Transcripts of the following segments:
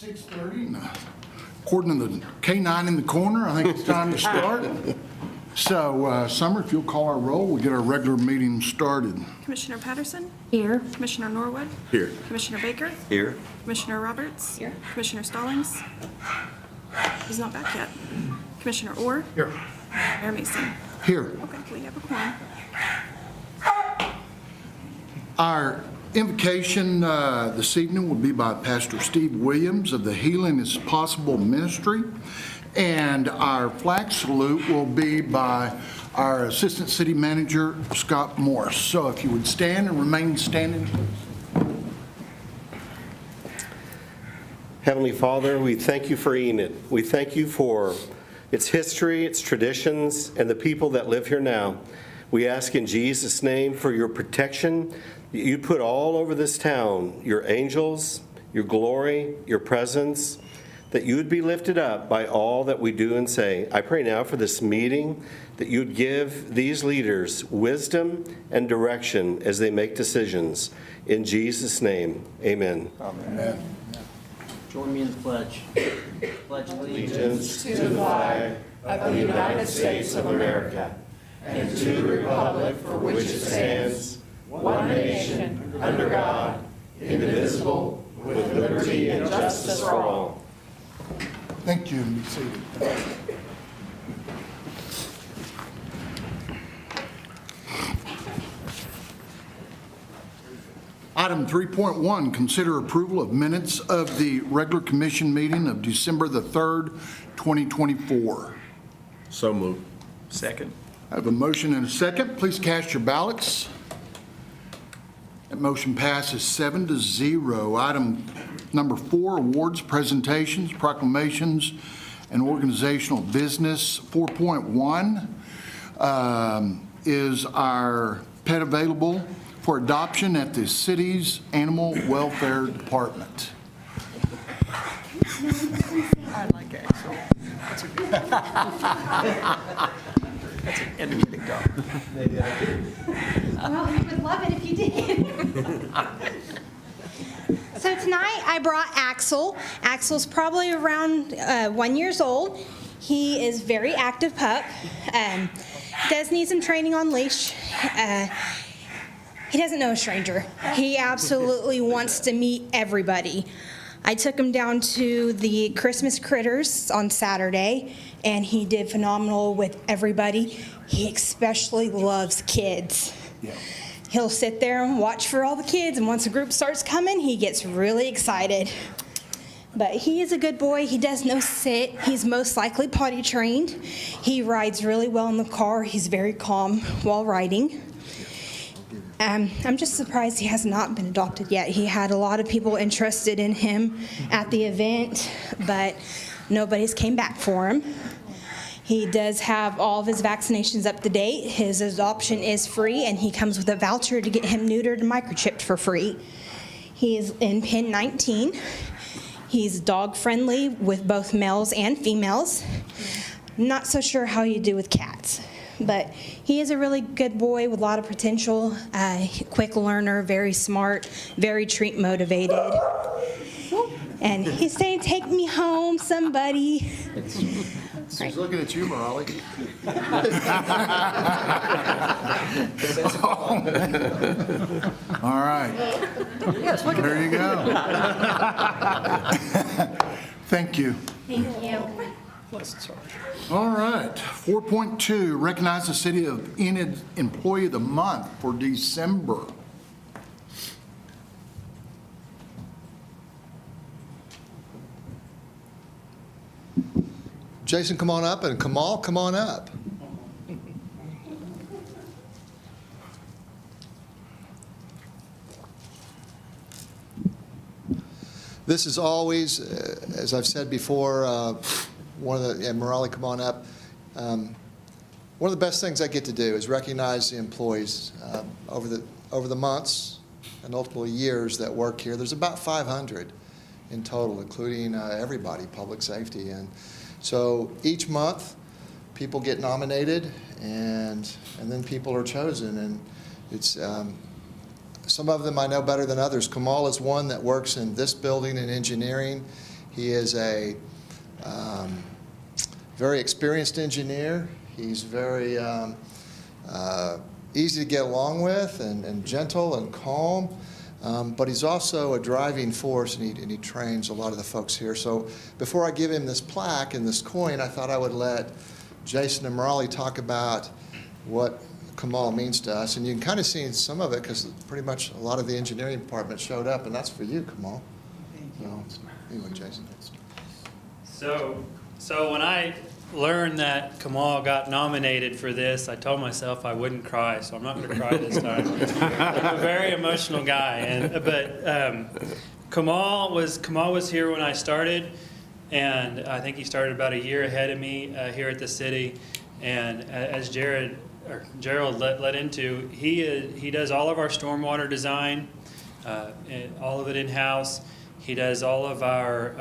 6:30, and according to the K9 in the corner, I think it's time to start. So, Summer, if you'll call our roll, we'll get our regular meeting started. Commissioner Patterson? Here. Commissioner Norwood? Here. Commissioner Baker? Here. Commissioner Roberts? Here. Commissioner Stallings? He's not back yet. Commissioner Orr? Here. Mayor Mason? Here. Okay, we have a quorum. Our invocation this evening will be by Pastor Steve Williams of the Healing is Possible Ministry, and our flag salute will be by our Assistant City Manager, Scott Morris. So if you would stand and remain standing. Heavenly Father, we thank you for Enid. We thank you for its history, its traditions, and the people that live here now. We ask in Jesus' name for your protection that you put all over this town, your angels, your glory, your presence, that you would be lifted up by all that we do and say. I pray now for this meeting that you'd give these leaders wisdom and direction as they make decisions. In Jesus' name, amen. Amen. Join me in the pledge. Pledge Allegiance to the flag of the United States of America and to the republic for which it stands, one nation, under God, indivisible, with liberty and justice for all. Thank you, and be seated. Item 3.1, consider approval of minutes of the regular commission meeting of December the 3rd, 2024. So moved. Second. I have a motion and a second. Please cast your ballots. That motion passes 7-0. Item number 4, awards, presentations, proclamations, and organizational business. 4.1 is our pet available for adoption at the city's Animal Welfare Department. I like Axel. That's an energetic dog. Well, we would love it if you did. So tonight I brought Axel. Axel's probably around 1 year old. He is very active pup. Does need some training on leash. He doesn't know a stranger. He absolutely wants to meet everybody. I took him down to the Christmas Critters on Saturday, and he did phenomenal with everybody. He especially loves kids. Yeah. He'll sit there and watch for all the kids, and once a group starts coming, he gets really excited. But he is a good boy. He does no sit. He's most likely potty trained. He rides really well in the car. He's very calm while riding. I'm just surprised he has not been adopted yet. He had a lot of people interested in him at the event, but nobody's came back for him. He does have all of his vaccinations up to date. His adoption is free, and he comes with a voucher to get him neutered and microchipped for free. He is in pin 19. He's dog friendly with both males and females. Not so sure how you do with cats, but he is a really good boy with a lot of potential, quick learner, very smart, very treat motivated. And he's saying, "Take me home, somebody." She's looking at you, Molly. All right. Yes, look at There you go. Thank you. Thank you. All right. 4.2, recognize the City of Enid Employee of the Month for December. Jason, come on up, and Kamal, come on up. This is always, as I've said before, one of the, and Morali, come on up. One of the best things I get to do is recognize the employees over the months and ultimately years that work here. There's about 500 in total, including everybody, public safety. And so each month, people get nominated, and then people are chosen. And it's some of them I know better than others. Kamal is one that works in this building in engineering. He is a very experienced engineer. He's very easy to get along with and gentle and calm. But he's also a driving force, and he trains a lot of the folks here. So before I give him this plaque and this coin, I thought I would let Jason and Morali talk about what Kamal means to us. And you can kind of see some of it because pretty much a lot of the engineering department showed up, and that's for you, Kamal. So, anyway, Jason. So when I learned that Kamal got nominated for this, I told myself I wouldn't cry, so I'm not going to cry this time. I'm a very emotional guy, but Kamal was here when I started, and I think he started about a year ahead of me here at the city. And as Gerald led into, he does all of our stormwater design, all of it in-house. He does all of our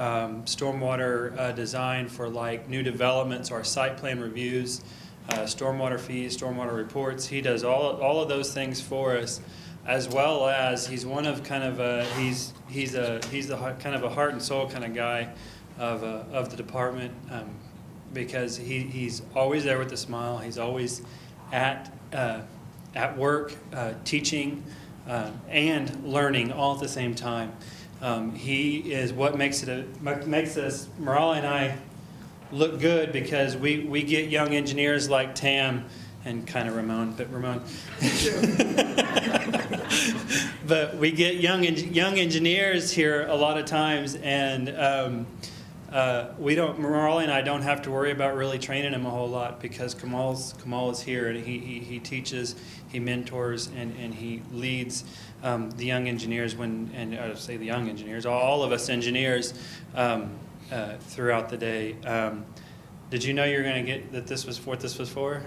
stormwater design for like new developments, our site plan reviews, stormwater fees, stormwater reports. He does all of those things for us, as well as he's one of kind of he's the kind of a heart and soul kind of guy of the department, because he's always there with a smile. He's always at work, teaching and learning all at the same time. He is what makes us, Morali and I, look good, because we get young engineers like Tam and kind of Ramon, but we get young engineers here a lot of times, and Morali and I don't have to worry about really training him a whole lot, because Kamal is here, and he teaches, he mentors, and he leads the young engineers all of us engineers throughout the day. Did you know you were going to get that this was what this was for?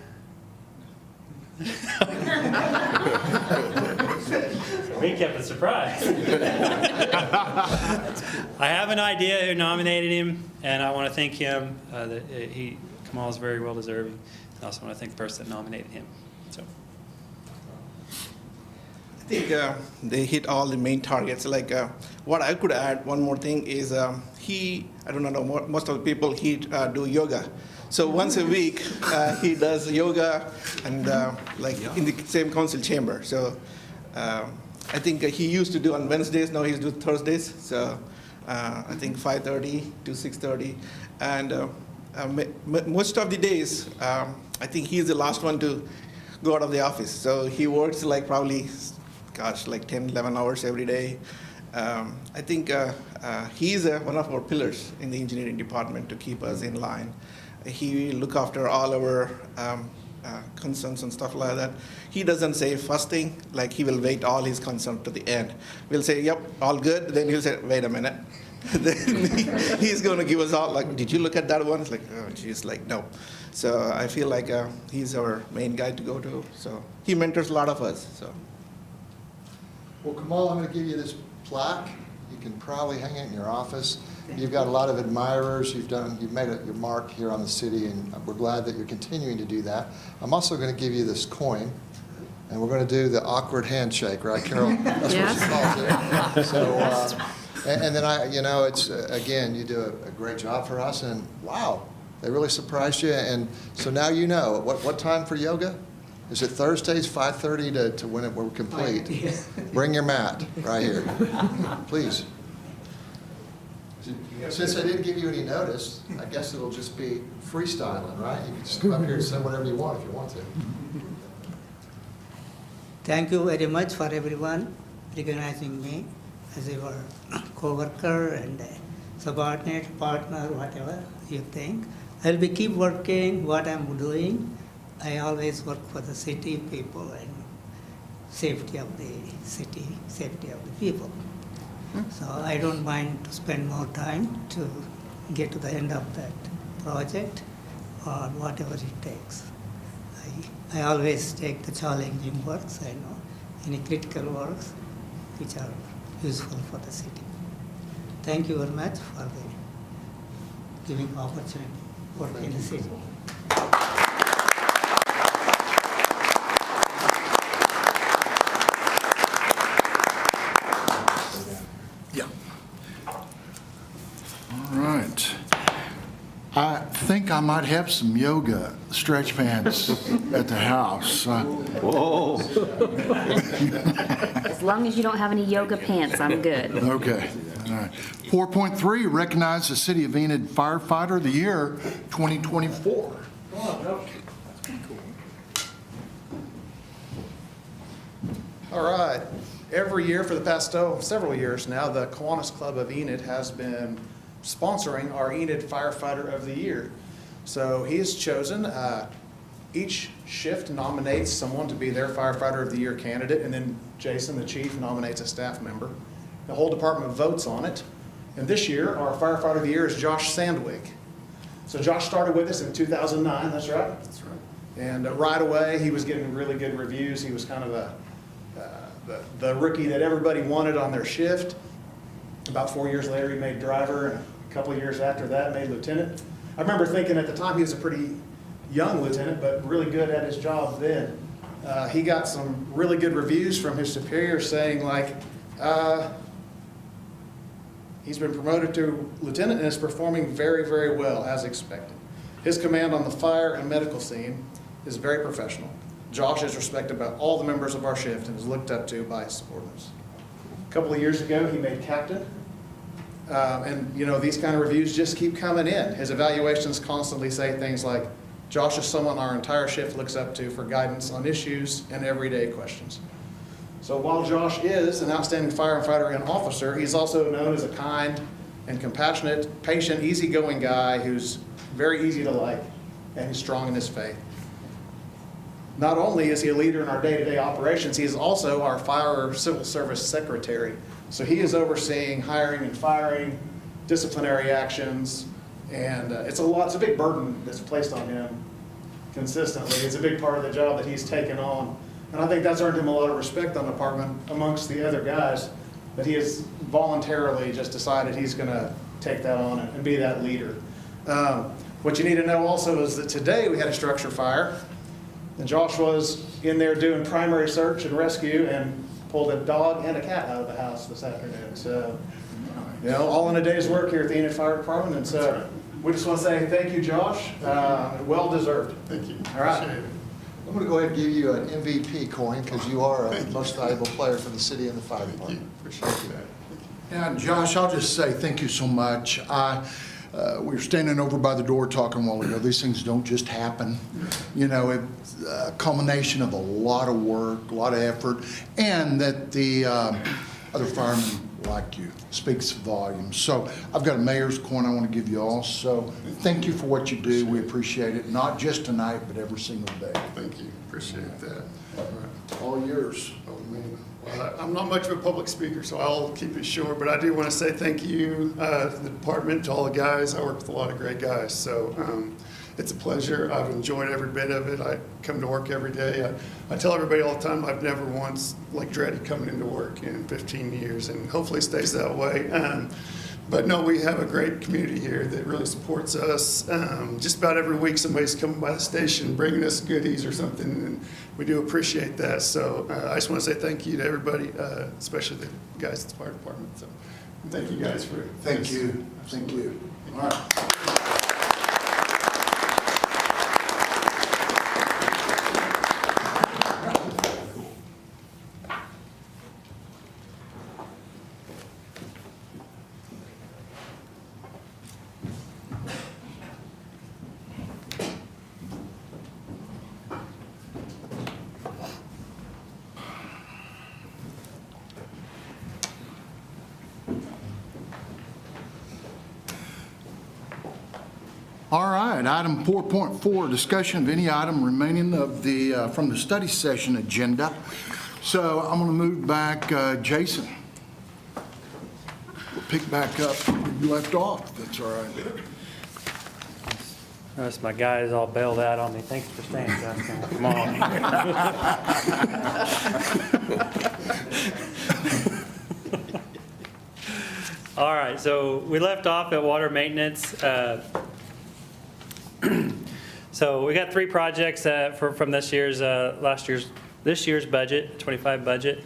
We kept it surprise. I have an idea who nominated him, and I want to thank him. Kamal is very well deserving. I also want to thank the person that nominated him. So. I think they hit all the main targets. Like what I could add, one more thing is I don't know, most of the people do yoga. So once a week he does yoga, and in the same council chamber. So I think he used to do on Wednesdays, now he's doing Thursdays. So I think 5:30 to 6:30, and most of the days I think he's the last one to go out of the office. So he works like probably 10, 11 hours every day. I think he's one of our pillars in the engineering department to keep us in line. He look after all our concerns and stuff like that. He doesn't say first thing, like he will wait all his concerns to the end. We'll say, yep, all good. Then he'll say, wait a minute. Then he's going to give us all, like, did you look at that one? It's like, oh, geez, like, no. So I feel like he's our main guy to go to. So he mentors a lot of us. So. Well, Kamal, I'm going to give you this plaque. You can probably hang it in your office. You've got a lot of admirers. You've made your mark here on the city, and we're glad that you're continuing to do that. I'm also going to give you this coin, and we're going to do the awkward handshake, right, Carol? That's what she calls it. So, and then it's again, you do a great job for us, and wow, they really surprised you. And so now you know what time for yoga. Is it Thursdays, 5:30 to when we're complete? Bring your mat right here, please. Since I didn't give you any notice, I guess it'll just be freestyling, right? You can just come up here and say whatever you want if you want to. Thank you very much for everyone recognizing me as your co-worker and subordinate, partner, whatever you think. I'll be keep working what I'm doing. I always work for the city people and safety of the city, safety of the people. So I don't mind to spend more time to get to the end of that project or whatever it takes. I always take the challenging works, any critical works which are useful for the city. Thank you very much for the giving opportunity to work in the city. Yeah. All I might have some yoga stretch pants at the house. As long as you don't have any yoga pants, I'm good. Okay. All right. 4.3, recognize the City of Enid Firefighter of the Year 2024. All right. Every year for the past several years now, the Kiwanis Club of Enid has been sponsoring our Enid Firefighter of the Year. So he has chosen, each shift nominates someone to be their Firefighter of the Year candidate, and then Jason, the chief, nominates a staff member. The whole department votes on it. And this year, our Firefighter of the Year is Josh Sandwig. So Josh started with us in 2009, that's right? That's right. And right away, he was getting really good reviews. He was kind of the rookie that everybody wanted on their shift. About 4 years later, he made driver, and a couple of years after that, made lieutenant. I remember thinking at the time he was a pretty young lieutenant, but really good at his job then. He got some really good reviews from his superiors saying like, he's been promoted to lieutenant and is performing very, very well as expected. His command on the fire and medical scene is very professional. Josh is respected by all the members of our shift and is looked up to by his subordinates. A couple of years ago, he made captain. And you know, these kind of reviews just keep coming in. His evaluations constantly say things like, Josh is someone our entire shift looks up to for guidance on issues and everyday questions. So while Josh is an outstanding firefighter and officer, he's also known as a kind and compassionate, patient, easygoing guy who's very easy to like, and he's strong in his faith. Not only is he a leader in our day-to-day operations, he is also our fire civil service secretary. So he is overseeing hiring and firing, disciplinary actions, and it's a big burden that's placed on him consistently. It's a big part of the job that he's taken on. And I think that's earned him a lot of respect on the department amongst the other guys, that he has voluntarily just decided he's going to take that on and be that leader. What you need to know also is that today we had a structure fire, and Josh was in there doing primary search and rescue and pulled a dog and a cat out of the house this afternoon. So, you know, all in a day's work here at the Enid Fire Department. And so we just want to say thank you, Josh. Well deserved. Thank you. All right. Appreciate it. I'm going to go ahead and give you an MVP coin because you are a most valuable player for the city and the fire department. Appreciate that. And Josh, I'll just say thank you so much. We were standing over by the door talking a while ago. These things don't just happen. You know, it's a culmination of a lot of work, a lot of effort, and that the other firemen like you speaks volumes. So I've got a mayor's coin I want to give you all. So thank you for what you do. We appreciate it, not just tonight, but every single day. Thank you. Appreciate that. All yours. Oh, man. Well, I'm not much of a public speaker, so I'll keep it short, but I do want to say thank you to the department, to all the guys. I work with a lot of great guys, so it's a pleasure. I've enjoyed every bit of it. I come to work every day. I tell everybody all the time I've never once dreaded coming into work in 15 years, and hopefully it stays that way. But no, we have a great community here that really supports us. Just about every week somebody's coming by the station bringing us goodies or something, and we do appreciate that. So I just want to say thank you to everybody, especially the guys at the fire department. So thank you guys for Thank this. you. Thank you. All right. All right, item 4.4, discussion of any item remaining of the, from the study session agenda. So I'm going to move back, Jason. We'll pick back up where you left off, if that's all right. Notice my guys all bailed out on me. Thanks for staying, Justin. Come on. All right, so we left off at water maintenance. So we got 3 projects from this year's budget, 25 budget.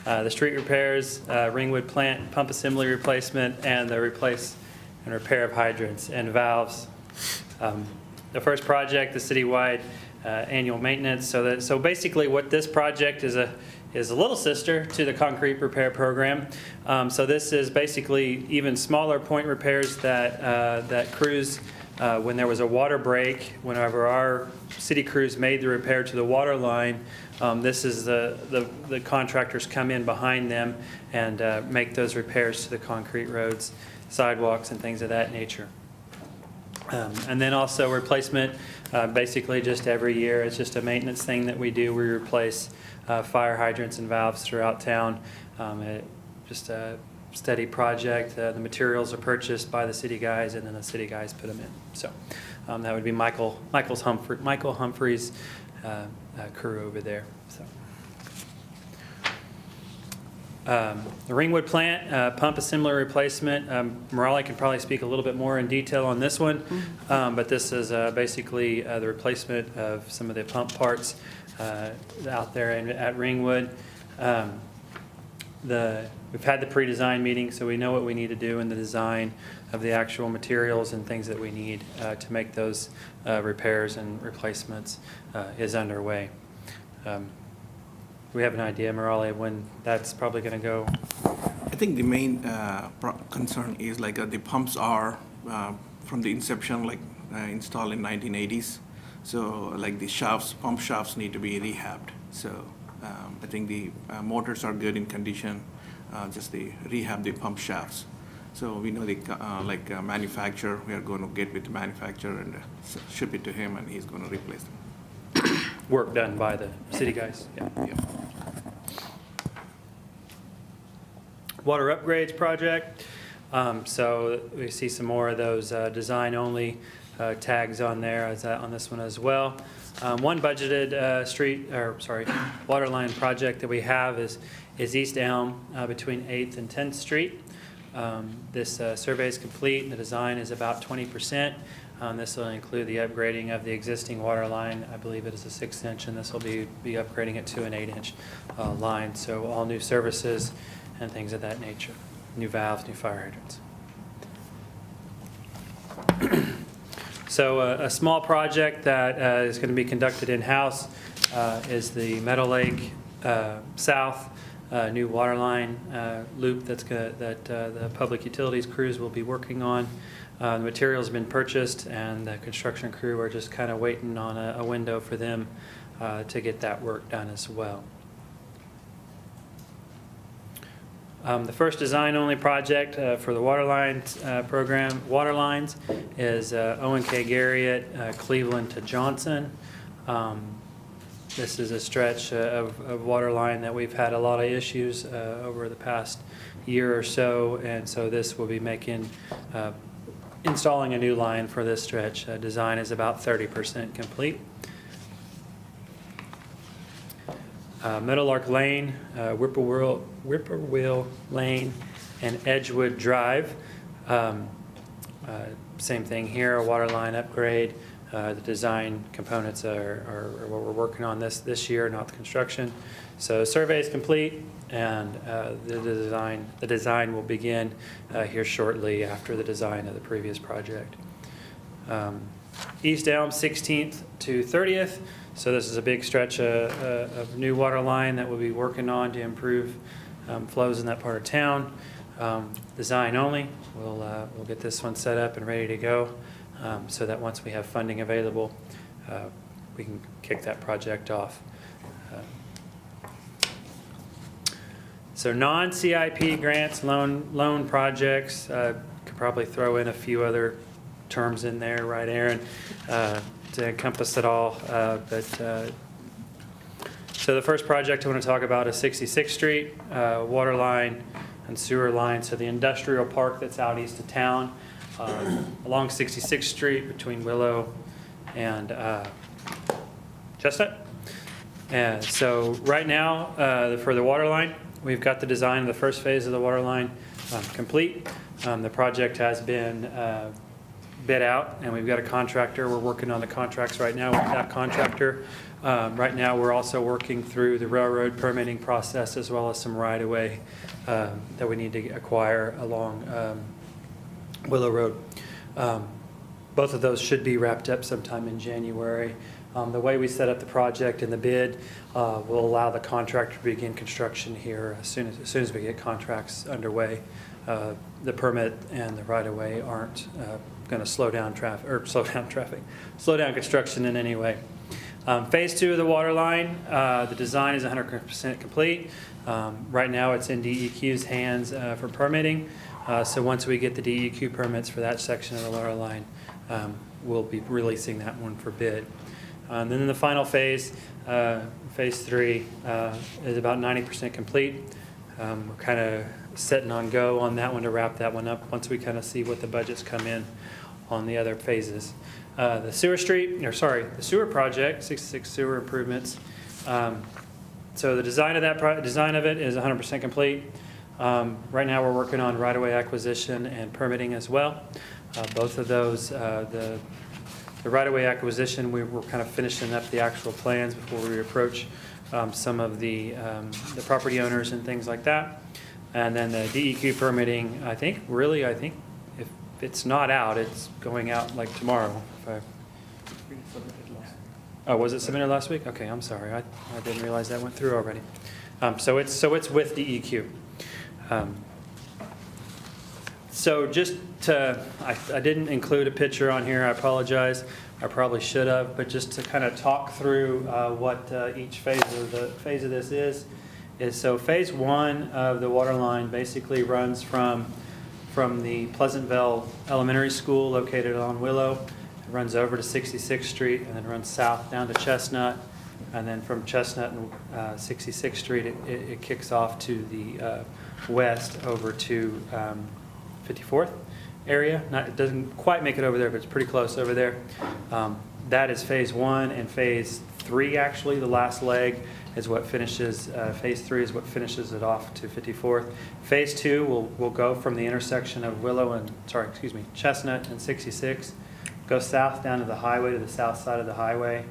The street repairs, Ringwood plant pump assembly replacement, and the replace and repair of hydrants and valves. The first project, the citywide annual maintenance. So basically what this project is a little sister to the concrete repair program. So this is basically even smaller point repairs that crews, when there was a water break, whenever our city crews made the repair to the water line, this is the contractors come in behind them and make those repairs to the concrete roads, sidewalks, and things of that nature. And then also replacement, basically just every year. It's just a maintenance thing that we do. We replace fire hydrants and valves throughout town. Just a steady project. The materials are purchased by the city guys, and then the city guys put them in. So that would be Michael Humphrey's crew over there. So. The Ringwood plant, pump assembly replacement. Morale can probably speak a little bit more in detail on this one, but this is basically the replacement of some of the pump parts out there at Ringwood. We've had the pre-design meeting, so we know what we need to do in the design of the actual materials and things that we need to make those repairs and replacements is underway. We have an idea, Morale, when that's probably going to go? I think the main concern is like the pumps are from the inception, like installed in 1980s. So like the shafts, pump shafts need to be rehabbed. So I think the motors are good in condition, just the rehab the pump shafts. So we know the manufacturer, we are going to get with the manufacturer and ship it to him, and he's going to replace them. Work done by the city guys. Yeah. Water upgrades project. So we see some more of those design-only tags on there on this one as well. One budgeted water line project that we have is East Elm between 8th and 10th Street. This survey is complete. The design is about 20%. This will include the upgrading of the existing water line. I believe it is a 6-inch, and this will be upgrading it to an 8-inch line. So all new services and things of that nature. New valves, new fire hydrants. So a small project that is going to be conducted in-house is the Meadow Lake South new water line loop that the public utilities crews will be working on. The materials have been purchased, and the construction crew are just kind of waiting on a window for them to get that work done as well. The first design-only project for the water lines program, water lines, is Owen K. Garriott, Cleveland to Johnson. This is a stretch of water line that we've had a lot of issues over the past year or so, and so this will be installing a new line for this stretch. Design is about 30% complete. Meadowlark Lane, Whippoorwill Lane, and Edgewood Drive. Same thing here, a water line upgrade. The design components are what we're working on this year, not the construction. So survey is complete, and the design will begin here shortly after the design of the previous project. East Elm, 16th to 30th. So this is a big stretch of new water line that we'll be working on to improve flows in that part of town. Design only. We'll get this one set up and ready to go, so that once we have funding available, we can kick that project off. So non-CIP grants, loan projects, could probably throw in a few other terms in there, right, Aaron, to encompass it all. So the first project I want to talk about is 66th Street, water line and sewer line. So the industrial park that's out east of town, along 66th Street between Willow and Chestnut. And so right now, for the water line, we've got the design of the first phase of the water line complete. The project has been bid out, and we've got a contractor. We're working on the contracts right now with that contractor. Right now, we're also working through the railroad permitting process, as well as some right-of-way that we need to acquire along Willow Road. Both of those should be wrapped up sometime in January. The way we set up the project and the bid will allow the contractor to begin construction here as soon as we get contracts underway. The permit and the right-of-way aren't going to slow down construction in any way. Phase 2 of the water line, the design is 100% complete. Right now, it's in DEQ's hands for permitting. So once we get the DEQ permits for that section of the water line, we'll be releasing that one for bid. And then the final phase, phase 3, is about 90% complete. We're kind of setting on go on that one to wrap that one up once we kind of see what the budgets come in on the other phases. The sewer project, 66 sewer improvements. So the design of it is 100% complete. Right now we're working on right-of-way acquisition and permitting as well. Both of those, the right-of-way acquisition, we were kind of finishing up the actual plans before we approach some of the property owners and things like that. And then the DEQ permitting, I think if it's not out, it's going out like tomorrow. Oh, was it submitted last week? Okay, I'm sorry. I didn't realize that went through already. So it's with DEQ. So just to, I didn't include a picture on here. I apologize. I probably should have, but just to kind of talk through what each phase of this is so phase 1 of the water line basically runs from the Pleasantville Elementary School located on Willow. It runs over to 66th Street and then runs south down to Chestnut. And then from Chestnut and 66th Street, it kicks off to the west over to 54th area. It doesn't quite make it over there, but it's pretty close over there. That is phase 1, and phase 3, actually, the last leg, is what finishes, phase 3 is what finishes it off to 54th. Phase 2 will go from the intersection of Chestnut and 66, go south down to the highway, to the south side of the highway,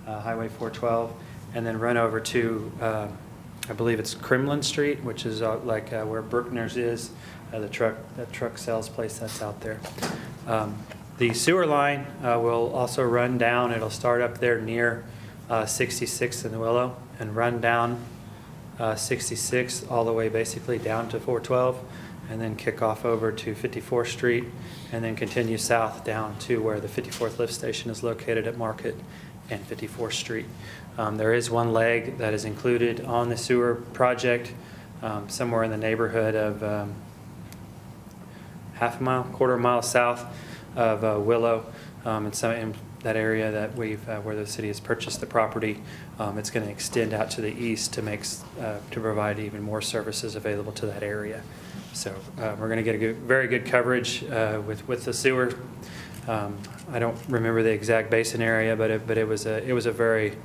Highway 412, and then run over to, I believe it's Kremlin Street, which is where Bruckner's is, that truck sales place that's out there. The sewer line will also run down. It'll start up there near 66 and Willow and run down 66 all the way basically down to 412, and then kick off over to 54th Street, and then continue south down to where the 54th lift station is located at Market and 54th Street. There is one leg that is included on the sewer project, somewhere in the neighborhood of half a mile, quarter mile south of Willow, in that area that where the city has purchased the property. It's going to extend out to the east to provide even more services available to that area. So we're going to get very good coverage with the sewer. I don't remember the exact basin area, but it was a very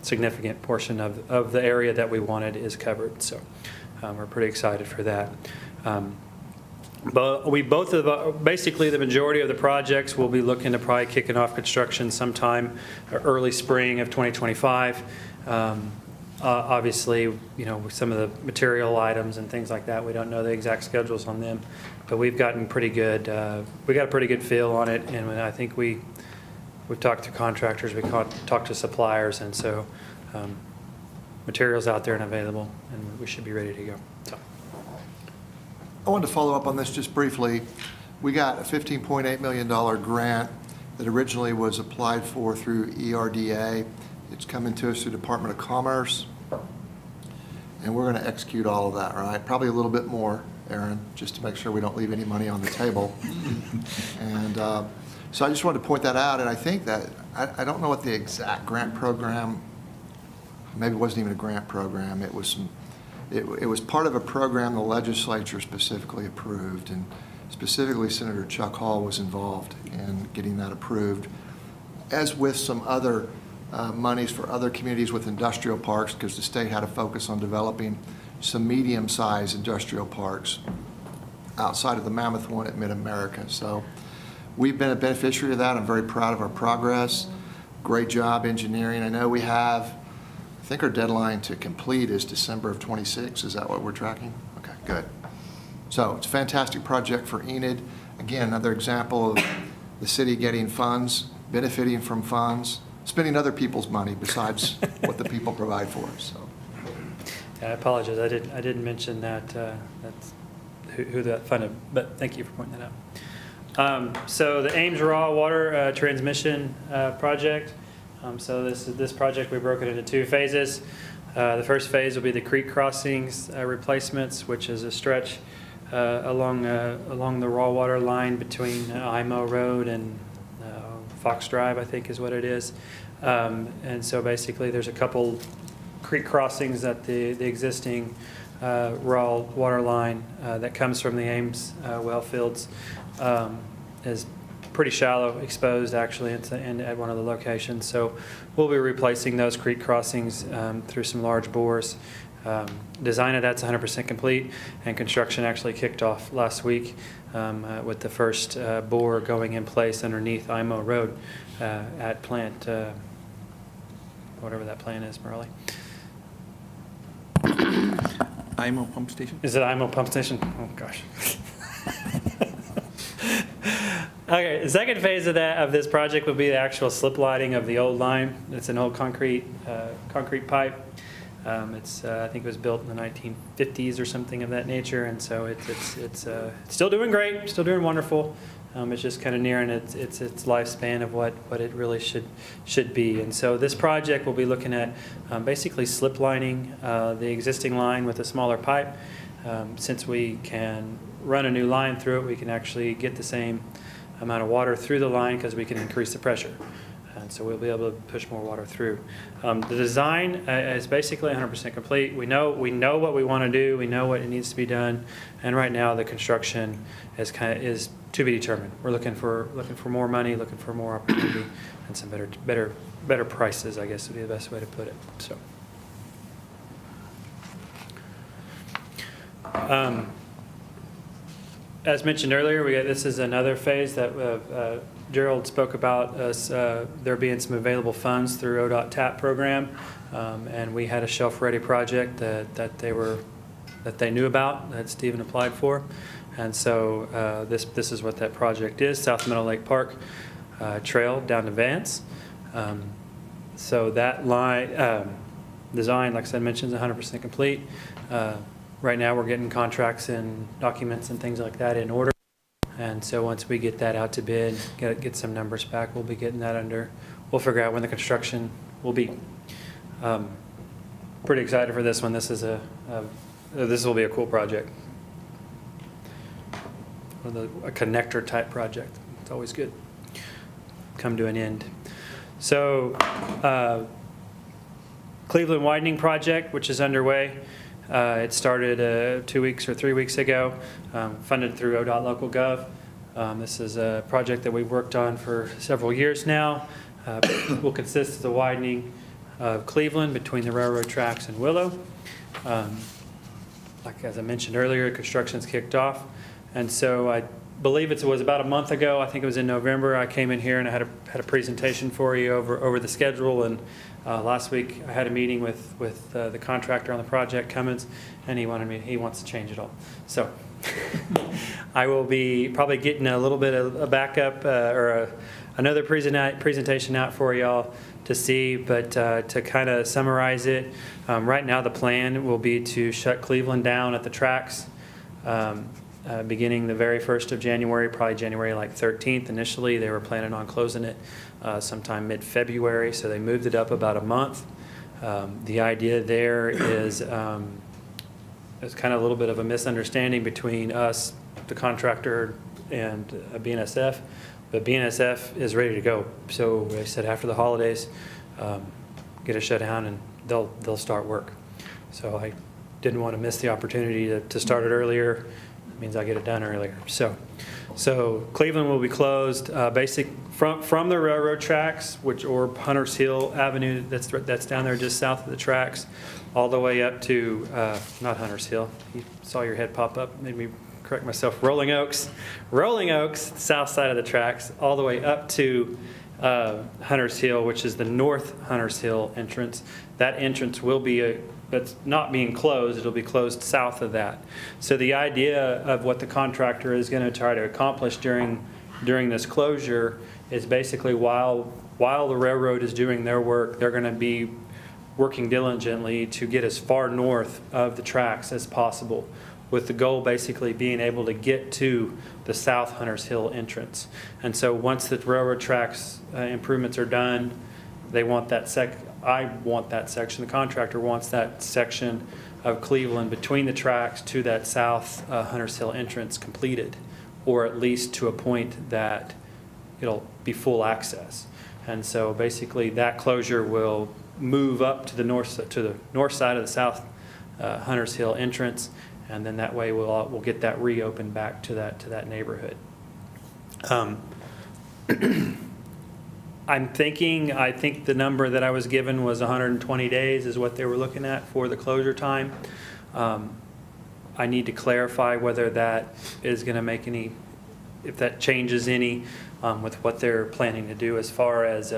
significant portion of the area that we wanted is covered. So we're pretty excited for that. But basically the majority of the projects will be looking to probably kicking off construction sometime early spring of 2025. Obviously, with some of the material items and things like that, we don't know the exact schedules on them, but we've gotten pretty good. We got a pretty good feel on it, and I think we've talked to contractors, we talked to suppliers, and so materials out there and available, and we should be ready to go. So. I wanted to follow up on this just briefly. We got a $15.8 million grant that originally was applied for through ERDA. It's coming to us through Department of Commerce, and we're going to execute all of that, right? Probably a little bit more, Aaron, just to make sure we don't leave any money on the table. And so I just wanted to point that out, and I think that, I don't know what the exact grant program, maybe it wasn't even a grant program, it was part of a program the legislature specifically approved, and specifically Senator Chuck Hall was involved in getting that approved, as with some other monies for other communities with industrial parks, because the state had a focus on developing some medium-sized industrial parks outside of the mammoth one at Mid-America. So we've been a beneficiary of that. I'm very proud of our progress. Great job engineering. I know we have, I think our deadline to complete is December of 26. Is that what we're tracking? Okay, good. So it's a fantastic project for Enid. Again, another example of the city getting funds, benefiting from funds, spending other people's money besides what the people provide for us, so. Yeah, I apologize, I didn't mention that, that's who that funded, but thank you for pointing that out. So the Ames Raw Water Transmission Project, so this project, we broke it into 2 phases. The first phase will be the creek crossings replacements, which is a stretch along the raw water line between IMO Road and Fox Drive, I think is what it is. And so basically, there's a couple creek crossings that the existing raw water line that comes from the Ames well fields is pretty shallow, exposed actually at one of the locations. So we'll be replacing those creek crossings through some large bores. Design of that's 100% complete, and construction actually kicked off last week with the first bore going in place underneath IMO Road at plant, whatever that plant is, Morelli. IMO pump station? Is it IMO pump station? Oh, gosh. Okay, the second phase of this project will be the actual slip lighting of the old line. It's an old concrete pipe. I think it was built in the 1950s or something of that nature, and so it's still doing great, still doing wonderful. It's just kind of nearing its lifespan of what it really should be. And so this project will be looking at basically slip lining the existing line with a smaller pipe. Since we can run a new line through it, we can actually get the same amount of water through the line because we can increase the pressure. And so we'll be able to push more water through. The design is basically 100% complete. We know what we want to do. We know what it needs to be done. And right now the construction is to be determined. We're looking for more money, looking for more opportunity, and some better prices, I guess would be the best way to put it. So. As mentioned earlier, this is another phase that Gerald spoke about us there being some available funds through ODOT TAP program, and we had a shelf-ready project that they knew about that Stephen applied for, and so this is what that project is: South Meadow Lake Park Trail down to Vance. So that line design, like I said, mentioned, is 100% complete. Right now, we're getting contracts and documents and things like that in order. And so once we get that out to bid, get some numbers back, we'll be getting that under. We'll figure out when the construction will be. Pretty excited for this one. This will be a cool project. A connector type project. It's always good. Come to an end. So Cleveland Widening Project, which is underway. It started 2 weeks or 3 weeks ago, funded through ODOT Local Gov. This is a project that we've worked on for several years now. Will consist of the widening of Cleveland between the railroad tracks and Willow. Like as I mentioned earlier, construction's kicked off. And so I believe it was about a month ago, I think it was in November, I came in here and I had a presentation for you over the schedule. And last week I had a meeting with the contractor on the project, Cummins, and he wants to change it all. So I will be probably getting a little bit of a backup another presentation out for y'all to see, but to kind of summarize it, right now the plan will be to shut Cleveland down at the tracks beginning the very 1st of January, probably January like 13th. Initially, they were planning on closing it sometime mid-February, so they moved it up about a month. The idea there is it's kind of a little bit of a misunderstanding between us, the contractor, and BNSF, but BNSF is ready to go. So they said after the holidays, get a shutdown and they'll start work. So I didn't want to miss the opportunity to start it earlier. It means I get it done earlier. So Cleveland will be closed from the railroad tracks, or Hunters Hill Avenue that's down there just south of the tracks, all the way up to not Hunters Hill. You saw your head pop up, made me correct myself. Rolling Oaks, south side of the tracks, all the way up to Hunters Hill, which is the North Hunters Hill entrance. That entrance will be that's not being closed. It'll be closed south of that. So the idea of what the contractor is going to try to accomplish during during this closure is basically while the railroad is doing their work, they're going to be working diligently to get as far north of the tracks as possible, with the goal basically being able to get to the South Hunters Hill entrance. And so once the railroad tracks improvements are done, they want I want that section, the contractor wants that section of Cleveland between the tracks to that South Hunters Hill entrance completed, or at least to a point that it'll be full access. And so basically that closure will move up to the north side of the South Hunters Hill entrance, and then that way we'll get that reopened back to that neighborhood. I think the number that I was given was 120 days is what they were looking at for the closure time. I need to clarify whether that is going to make if that changes any with what they're planning to do as far as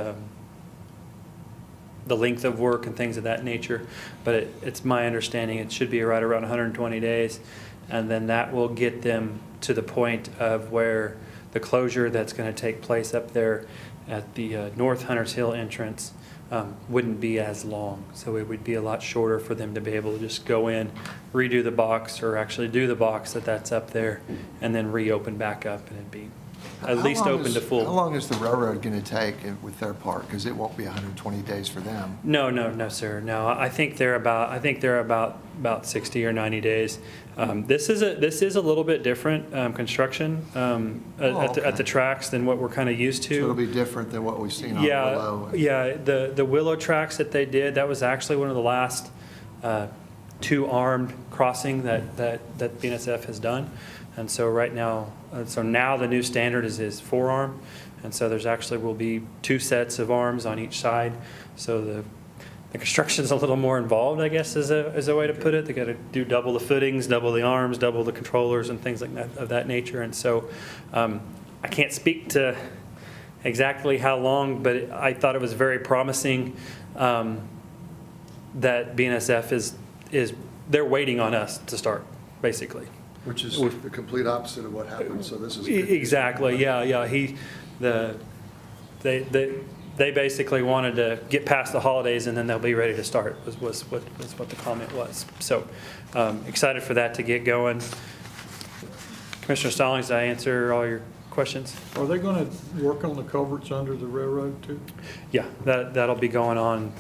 the length of work and things of that nature. But it's my understanding it should be right around 120 days, and then that will get them to the point of where the closure that's going to take place up there at the North Hunters Hill entrance wouldn't be as long. So it would be a lot shorter for them to be able to just go in, redo the box, or actually do the box that's up there, and then reopen back up, and it'd be at least open to full. How long is the railroad going to take with their part? Because it won't be 120 days for them. No, sir. No, I think they're about 60 or 90 days. This is a little bit different construction at the tracks than what we're kind of used to. So it'll be different than what we've seen on Willow. Yeah. The Willow tracks that they did, that was actually one of the last two armed crossing that BNSF has done. And so right now, now the new standard is 4-arm, and so there's actually will be 2 sets of arms on each side. So the construction's a little more involved, I guess, is a way to put it. They got to do double the footings, double the arms, double the controllers, and things like that of that nature. And so I can't speak to exactly how long, but I thought it was very promising that BNSF is they're waiting on us to start, basically. Which is the complete opposite of what happened, so this is. Exactly, yeah. They basically wanted to get past the holidays and then they'll be ready to start, was what the comment was. So excited for that to get going. Commissioner Stallings, did I answer all your questions? Are they going to work on the culverts under the railroad too? Yeah, that'll be going on.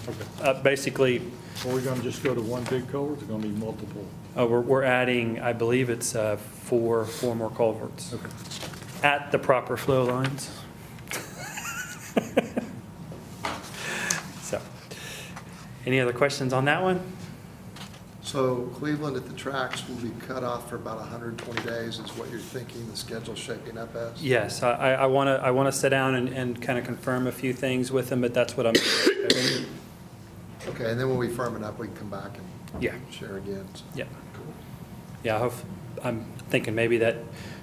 Basically. Are we going to just go to one big culvert? Or going to be multiple? We're adding, I believe it's 4 more culverts. Okay. At the proper flow lines. So, any other questions on that one? So Cleveland at the tracks will be cut off for about 120 days is what you're thinking the schedule's shaping up as? Yes, I want to sit down and kind of confirm a few things with them, but that's what I'm. Okay, and then when we firm it up, we can come back and share again. So. Yeah. Yeah, I'm thinking maybe that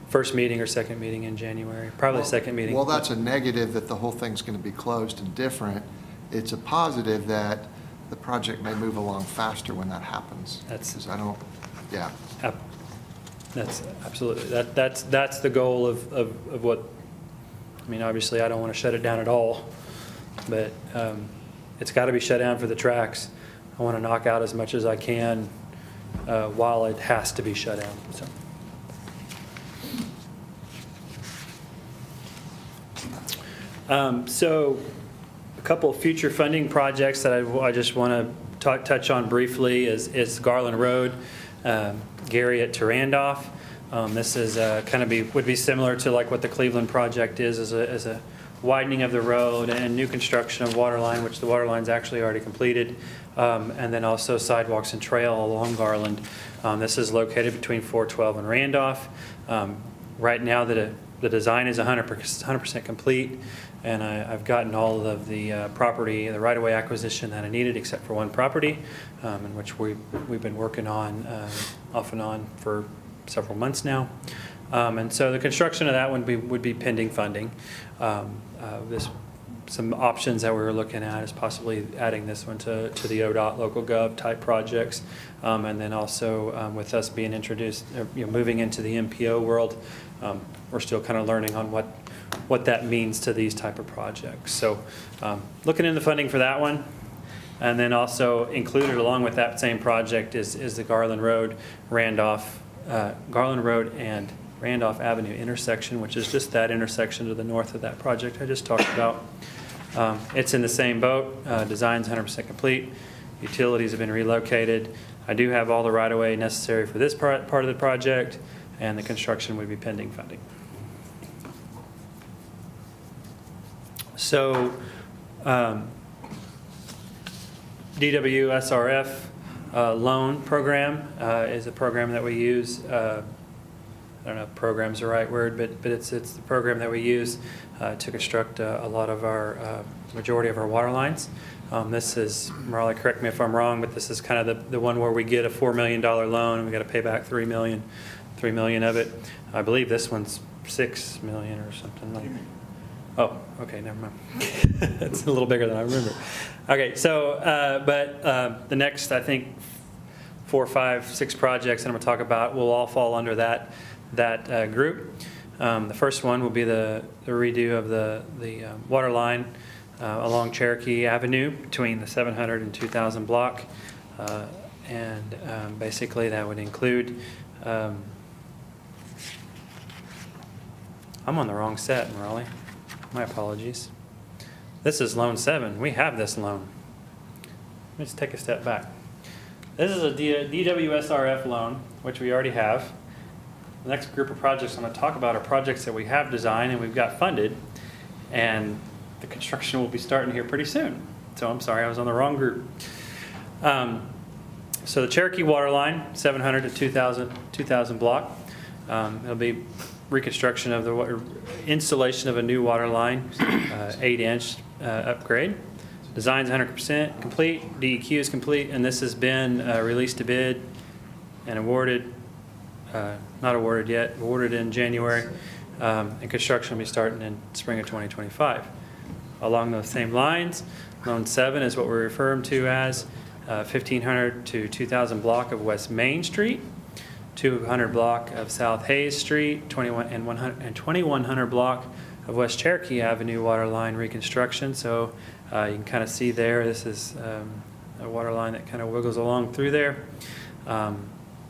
first meeting or second meeting in January, probably second meeting. Well, that's a negative that the whole thing's going to be closed and different. It's a positive that the project may move along faster when that happens. That's absolutely, that's the goal of what, I mean, obviously I don't want to shut it down at all, but it's got to be shut down for the tracks. I want to knock out as much as I can while it has to be shut down. So a couple of future funding projects that I just want to touch on briefly is Garland Road, Gary at Randolph. This is would be similar to like what the Cleveland project is as a widening of the road and new construction of water line, which the water line's actually already completed, and then also sidewalks and trail along Garland. This is located between 412 and Randolph. Right now, the design is 100% complete, and I've gotten all of the property, the right-of-way acquisition that I needed, except for one property, in which we've been working on off and on for several months now. And so the construction of that one would be pending funding. Some options that we were looking at is possibly adding this one to the ODOT local gov type projects, and then also with us being introduced, moving into the MPO world, we're still kind of learning on what what that means to these type of projects. So looking into funding for that one. And then also included along with that same project is the Garland Road and Randolph Avenue intersection, which is just that intersection to the north of that project I just talked about. It's in the same boat. Design's 100% complete. Utilities have been relocated. I do have all the right-of-way necessary for this part of the project, and the construction would be pending funding. So, DW SRF loan program is a program that we use. I don't know if program's the right word, but it's the program that we use to construct a lot of our majority of our water lines. This is, Marley, correct me if I'm wrong, but this is kind of the one where we get a $4 million loan and we got to pay back $3 million of it. I believe this one's $6 million or something like. Oh, okay, never mind. It's a little bigger than I remember. Okay, so, the next, I think, 4, 5, 6 projects that I'm going to talk about will all fall under that group. The first one will be the redo of the water line along Cherokee Avenue between the 700 and 2000 block. Basically that would include, I'm on the wrong set, Raleigh. My apologies. This is loan 7. We have this loan. Let's take a step back. This is a DWSRF loan, which we already have. The next group of projects I'm going to talk about are projects that we have designed and we've got funded, and the construction will be starting here pretty soon. So I'm sorry, I was on the wrong group. So the Cherokee water line, 700 to 2000 block. It'll be reconstruction of the installation of a new water line, 8-inch upgrade. Design's 100% complete, DEQ is complete, and this has been released to bid and awarded, not awarded yet, awarded in January, and construction will be starting in spring of 2025. Along those same lines, Loan 7 is what we refer to as 1500 to 2000 block of West Main Street, 200 block of South Hayes Street, 2100 block of West Cherokee Avenue water line reconstruction. So you can kind of see there, this is a water line that kind of wiggles along through there.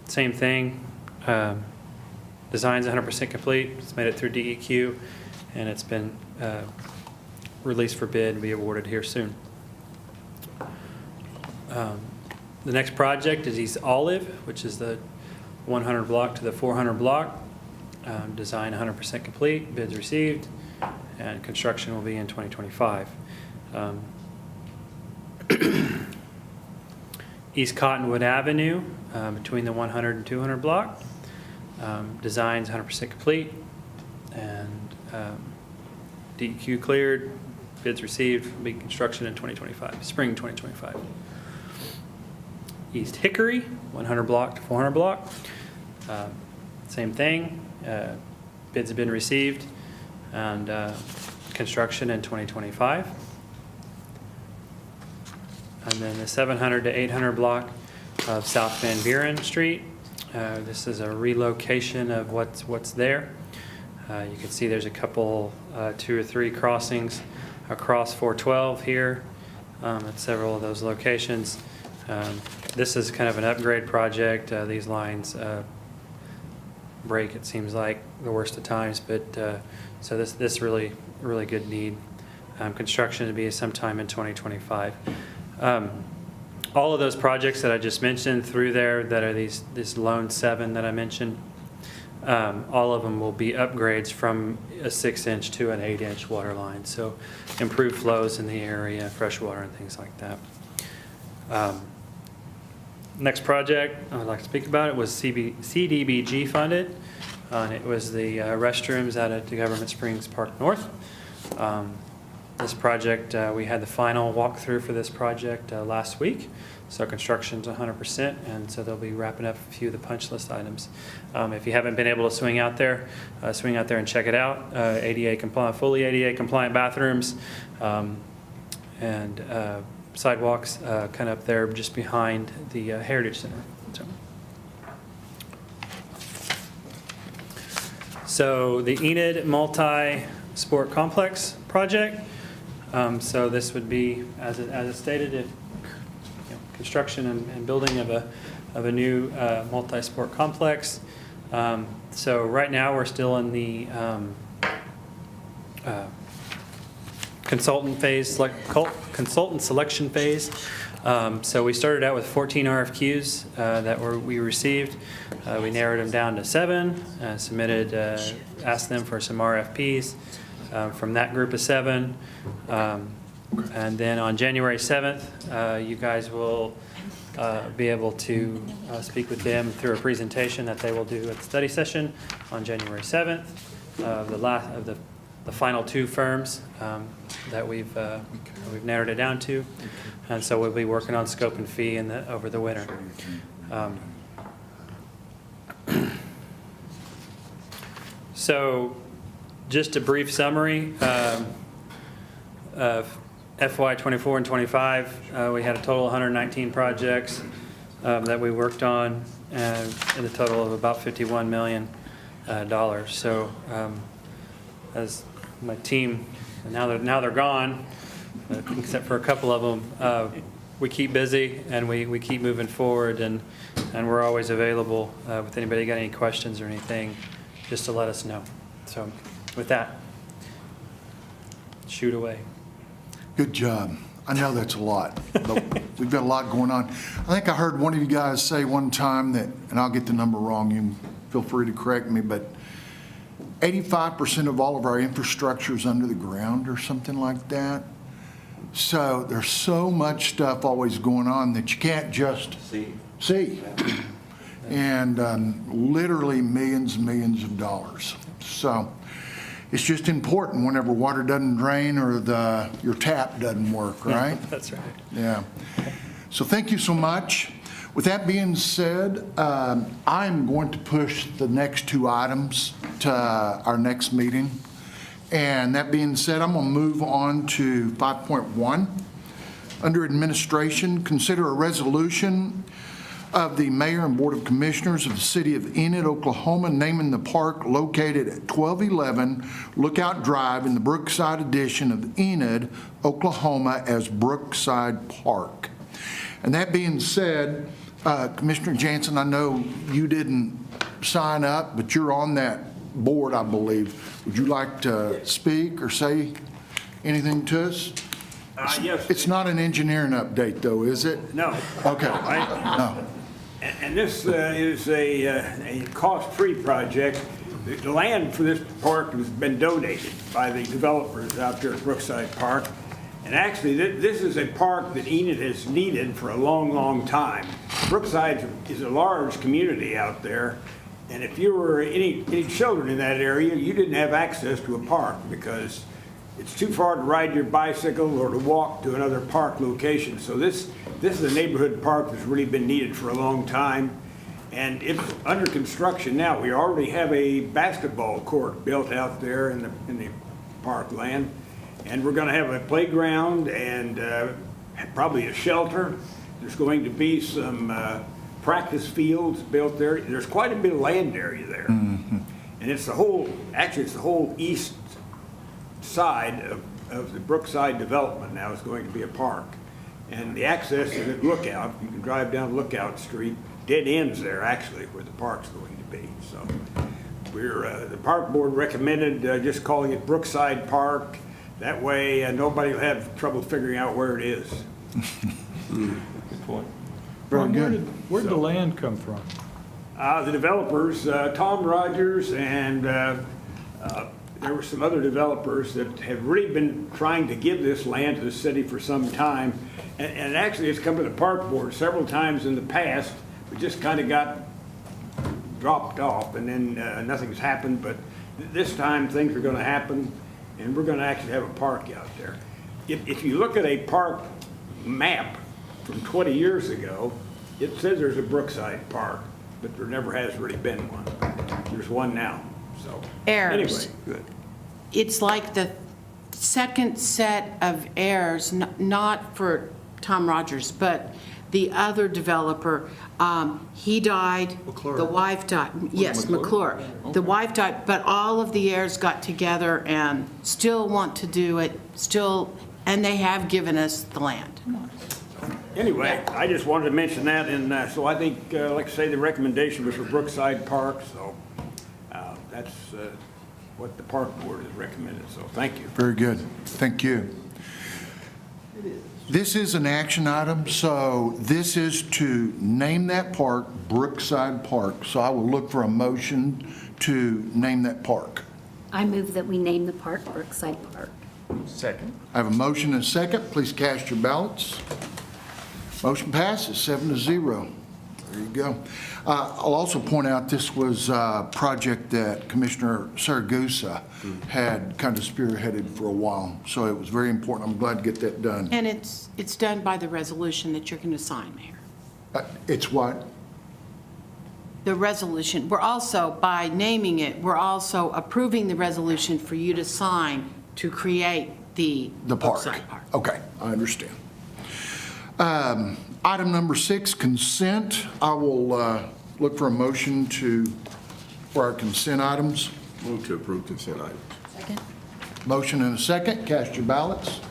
Same thing, design's 100% complete. It's made it through DEQ, and it's been released for bid and be awarded here soon. The next project is East Olive, which is the 100 block to the 400 block. Design 100% complete, bids received, and construction will be in 2025. East Cottonwood Avenue, between the 100 and 200 block. Design's 100% complete, and DEQ cleared, bids received, will be construction in 2025, spring 2025. East Hickory, 100 block to 400 block. Same thing, bids have been received, and construction in 2025. And then the 700 to 800 block of South Van Buren Street. This is a relocation of what's there. You can see there's a couple, 2 or 3 crossings across 412 here at several of those locations. This is kind of an upgrade project. These lines break, it seems like, the worst of times, but so this really good need. Construction to be sometime in 2025. All of those projects that I just mentioned through there that are this loan 7 that I mentioned, all of them will be upgrades from a 6-inch to an 8-inch water line. So improved flows in the area, fresh water and things like that. Next project I'd like to speak about it was CDBG funded. It was the restrooms out at the Government Springs Park North. This project, we had the final walkthrough for this project last week. So construction's 100%, and so they'll be wrapping up a few of the punch list items. If you haven't been able to swing out there and check it out. ADA compliant, fully ADA compliant bathrooms, and sidewalks kind of up there just behind the Heritage Center. So the Enid sport complex project. So this would be, as it stated, construction and building of a new multi-sport complex. So right now, we're still in the consultant selection phase. So we started out with 14 RFQs that we received. We narrowed them down to 7, submitted, asked them for some RFPs from that group of 7. And then on January 7th, you guys will be able to speak with them through a presentation that they will do at the study session on January 7th of the final 2 firms that we've narrowed it down to. And so we'll be working on scope and fee over the winter. So just a brief summary of FY '24 and '25. We had a total of 119 projects that we worked on, and in a total of about $51 million. So as my team, now they're gone, except for a couple of them, we keep busy and we keep moving forward, and we're always available with anybody got any questions or anything, just to let us know. So with that, shoot away. Good job. I know that's a lot, but we've got a lot going on. I think I heard one of you guys say one time that, and I'll get the number wrong, you can feel free to correct me, but 85% of all of our infrastructure is under the ground or something like that. So there's so much stuff always going on that you can't just see. And literally millions and millions of dollars. So it's just important whenever water doesn't drain or your tap doesn't work, right? That's right. Yeah. So thank you so much. With that being said, I'm going to push the next 2 items to our next meeting. And that being said, I'm going to move on to 5.1. Under administration, consider a resolution of the Mayor and Board of Commissioners of the City of Enid, Oklahoma, naming the park located at 1211 Lookout Drive in the Brookside edition of Enid, Oklahoma as Brookside Park. And that being said, Commissioner Jansen, I know you didn't sign up, but you're on that board, I believe. Would you like to speak or say anything to us? Yes. It's not an engineering update, though, is it? No. Okay. No. And this is a cost-free project. The land for this park has been donated by the developers out there at Brookside Park. And actually, this is a park that Enid has needed for a long, long time. Brookside is a large community out there. And if you were any children in that area, you didn't have access to a park because it's too far to ride your bicycle or to walk to another park location. So this is a neighborhood park that's really been needed for a long time. And it's under construction now. We already have a basketball court built out there in the parkland. And we're going to have a playground and probably a shelter. There's going to be some practice fields built there. There's quite a bit of land area there. Mm-hmm. And it's the whole east side of the Brookside development now is going to be a park. And the access to the Lookout, you can drive down Lookout Street, dead ends there actually where the park's going to be. So the park board recommended just calling it Brookside Park. That way nobody will have trouble figuring out where it is. Good point. Very good. Where'd the land come from? The developers, Tom Rogers, and there were some other developers that have really been trying to give this land to the city for some time. And actually, it's come to the park board several times in the past. We just kind of got dropped off, and then nothing's happened. But this time, things are going to happen, and we're going to actually have a park out there. If you look at a park map from 20 years ago, it says there's a Brookside Park, but there never has really been one. There's one now. So Heirs. anyway, good. It's like the second set of heirs, not for Tom Rogers, but the other developer, he died, the wife died. Yes, McClure. The wife died, but all of the heirs got together and still want to do it, and they have given us the land. Anyway, I just wanted to mention that, and so I think, like I say, the recommendation was for Brookside Park, so that's what the park board has recommended, so thank you. Very good. Thank you. This is an action item, so this is to name that park Brookside Park. So I will look for a motion to name that park. I move that we name the park Brookside Park. Second. I have a motion and a second. Please cast your ballots. Motion passes 7-0. There you go. I'll also point out this was a project that Commissioner Saragusa had kind of spearheaded for a while, so it was very important. I'm glad to get that done. And it's done by the resolution that you're going to sign, Mayor. It's what? The resolution, we're also, by naming it, we're also approving the resolution for you to sign to create the park. Brookside Park. Okay, I understand. Item number 6, consent. I will look for a motion for our consent items. Move to approve consent items. Second. Motion and a second. Cast your ballots.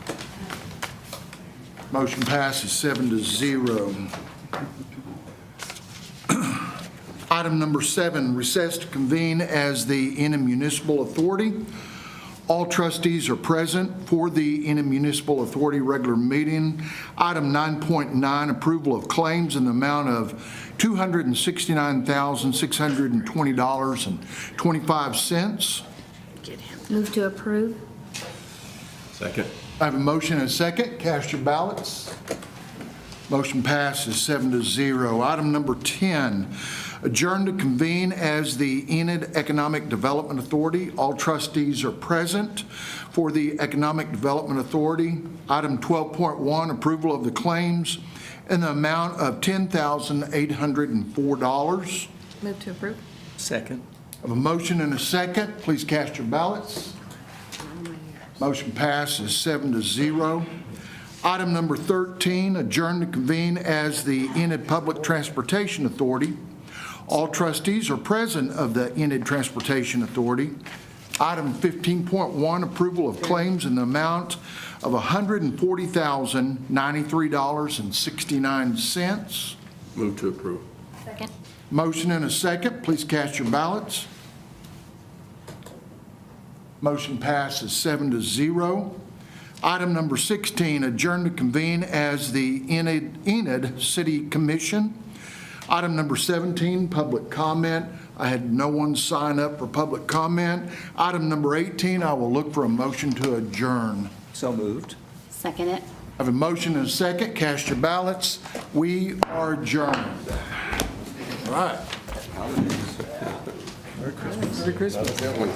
Motion passes 7-0. Item number 7, recess to convene as the Enid Municipal Authority. All trustees are present for the Enid Municipal Authority regular meeting. Item 9.9, approval of claims in the amount of $269,620.25. Move to approve. Second. I have a motion and a second. Cast your ballots. Motion passes 7-0. Item number 10, adjourn to convene as the Enid Economic Development Authority. All trustees are present for the Economic Development Authority. Item 12.1, approval of the claims in the amount of $10,804. Move to approve. Second. I have a motion and a second. Please cast your ballots. Motion passes 7-0. Item number 13, adjourn to convene as the Enid Public Transportation Authority. All trustees are present of the Enid Transportation Authority. Item 15.1, approval of claims in the amount of $140,093.69. Move to approve. Second. Motion and a second. Please cast your ballots. Motion passes 7-0. Item number 16, adjourn to convene as the Enid City Commission. Item number 17, public comment. I had no one sign up for public comment. Item number 18, I will look for a motion to adjourn. So moved. Second it. I have a motion and a second. Cast your ballots. We are adjourned. All right. Merry Christmas. Merry Christmas. That one.